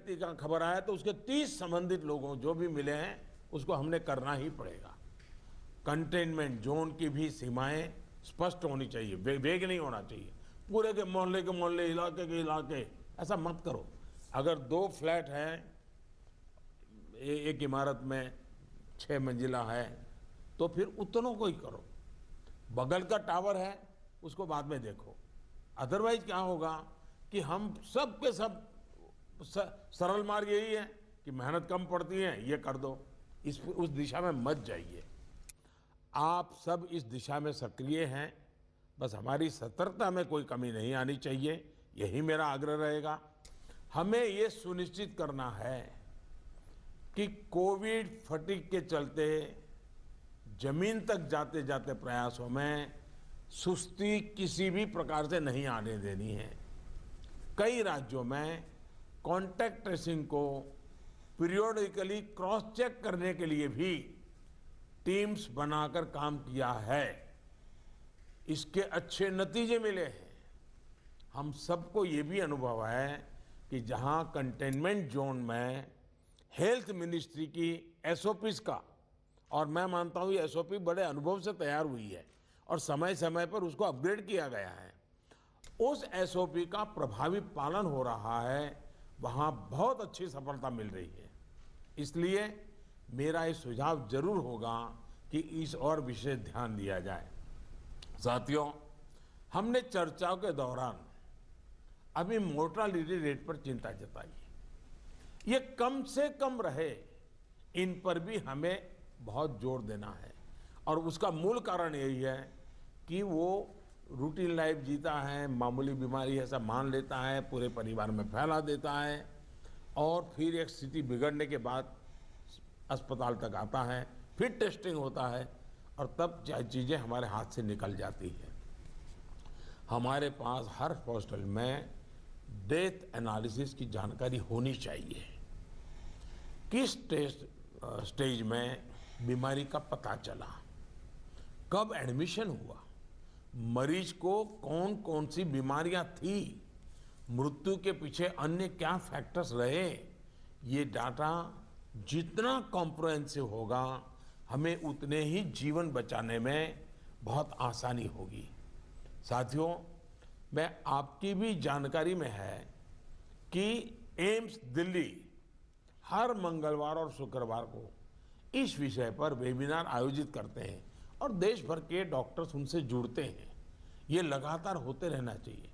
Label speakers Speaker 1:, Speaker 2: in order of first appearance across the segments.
Speaker 1: व्यक्ति का खबर आया तो उसके 30 संबंधित लोगों जो भी मिले हैं उसको हमने करना ही पड़ेगा। कंटेनमेंट जोन की भी सीमाएं स्पष्ट होनी चाहिए, वेग नहीं होना चाहिए। पूरे के मोहल्ले, इलाके के इलाके, ऐसा मत करो। अगर 2 फ्लैट हैं, एक इमारत में 6 मंजिला है, तो फिर उतनों को ही करो। बगल का टावर है उसको बाद में देखो। अदरवाइज क्या होगा कि हम सब के सब सरल मार्ग यही है कि मेहनत कम पड़ती है, ये कर दो। उस दिशा में मत जाइए। आप सब इस दिशा में सक्रिय हैं, बस हमारी सतर्कता में कोई कमी नहीं आनी चाहिए, यही मेरा आग्रह रहेगा। हमें ये सुनिश्चित करना है कि कोविड फटीग के चलते जमीन तक जाते जाते प्रयासों में सुस्ती किसी भी प्रकार से नहीं आने देनी है। कई राज्यों में कॉन्टैक्ट ट्रेसिंग को पीरियोडिकली क्रॉस चेक करने के लिए भी टीम्स बनाकर काम किया है। इसके अच्छे नतीजे मिले हैं। हम सबको ये भी अनुभव है कि जहां कंटेनमेंट जोन में हेल्थ मिनिस्ट्री की एसओपीज का, और मैं मानता हूं ये एसओपी बड़े अनुभव से तैयार हुई है और समय समय पर उसको अपग्रेड किया गया है, उस एसओपी का प्रभावी पालन हो रहा है, वहां बहुत अच्छी सफलता मिल रही है। इसलिए मेरा ये सुझाव जरूर होगा कि इस और विशेष ध्यान दिया जाए। साथियों, हमने चर्चाओं के दौरान अभी मोर्टालिटी रेट पर चिंता जताई। ये कम से कम रहे, इन पर भी हमें बहुत जोर देना है। और उसका मूल कारण यही है कि वो रूटीन लाइफ जीता है, मामूली बीमारी ऐसा मान लेता है, पूरे परिवार में फैला देता है और फिर एक स्थिति बिगड़ने के बाद अस्पताल तक आता है, फिर टेस्टिंग होता है और तब चीज़ें हमारे हाथ से निकल जाती है। हमारे पास हर हॉस्पिटल में डेथ एनालिसिस की जानकारी होनी चाहिए। किस स्टेज में बीमारी का पता चला, कब एडमिशन हुआ, मरीज को कौन कौन सी बीमारियां थी, मृत्यु के पीछे अन्य क्या फैक्टर्स रहे, ये डाटा जितना कॉम्प्रिहेंसिव होगा हमें उतने ही जीवन बचाने में बहुत आसानी होगी। साथियों, मैं आपकी भी जानकारी में है कि एम्स दिल्ली हर मंगलवार और शुक्रवार को इस विषय पर वेबिनार आयोजित करते हैं और देश भर के डॉक्टर्स उनसे जुड़ते हैं। ये लगातार होते रहना चाहिए।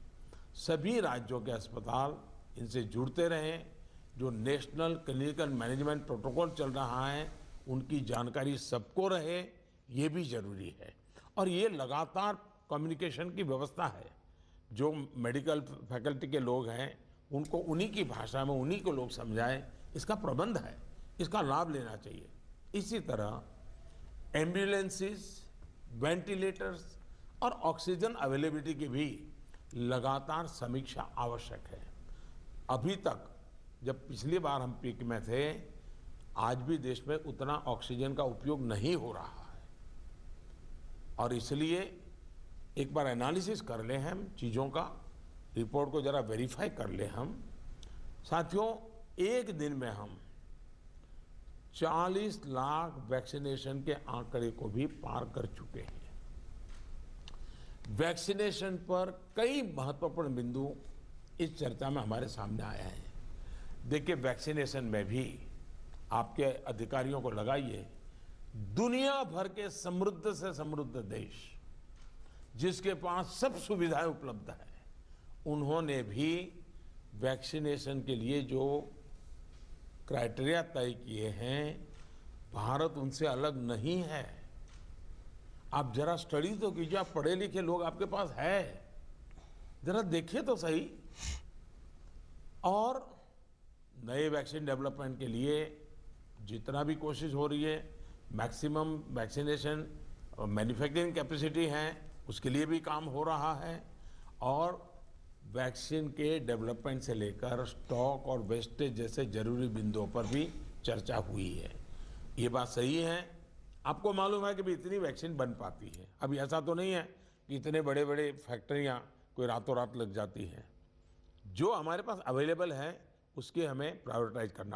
Speaker 1: सभी राज्यों के अस्पताल इनसे जुड़ते रहें। जो नेशनल क्लिनिकल मैनेजमेंट प्रोटोकॉल चल रहा है उनकी जानकारी सबको रहे, ये भी जरूरी है। और ये लगातार कम्युनिकेशन की व्यवस्था है। जो मेडिकल फैकल्टी के लोग हैं उनको उन्हीं की भाषा में उन्हीं को लोग समझाएं, इसका प्रबंध है, इसका लाभ लेना चाहिए। इसी तरह एम्बुलेंसेस, वेंटिलेटर्स और ऑक्सीजन अवेलेबिलिटी की भी लगातार समीक्षा आवश्यक है। अभी तक जब पिछली बार हम पीक में थे, आज भी देश में उतना ऑक्सीजन का उपयोग नहीं हो रहा है और इसलिए एक बार एनालिसिस कर ले हम चीज़ों का, रिपोर्ट को जरा वेरीफाई कर ले हम। साथियों, एक दिन में हम 40 लाख वैक्सीनेशन के आंकड़े को भी पार कर चुके हैं। वैक्सीनेशन पर कई महत्वपूर्ण बिंदु इस चर्चा में हमारे सामने आए हैं। देखिए, वैक्सीनेशन में भी आपके अधिकारियों को लगाइए, दुनिया भर के समृद्ध से समृद्ध देश जिसके पास सब सुविधाएं उपलब्ध है, उन्होंने भी वैक्सीनेशन के लिए जो क्राइटेरिया तय किए हैं, भारत उनसे अलग नहीं है। आप जरा स्टडी तो कीजिए, आप पढ़े लिखे लोग आपके पास है, जरा देखिए तो सही। और नए वैक्सीन डेवलपमेंट के लिए जितना भी कोशिश हो रही है, मैक्सिमम वैक्सीनेशन मैन्युफैक्चरिंग कैपेसिटी है, उसके लिए भी काम हो रहा है। और वैक्सीन के डेवलपमेंट से लेकर स्टॉक और वेस्टेज जैसे जरूरी बिंदुओं पर भी चर्चा हुई है। ये बात सही है। आपको मालूम है कि भी इतनी वैक्सीन बन पाती है। अभी ऐसा तो नहीं है कि इतने बड़े बड़े फैक्ट्रियां कोई रातों रात लग जाती हैं। जो हमारे पास अवेलेबल है उसके हमें प्रायोरिटाइज करना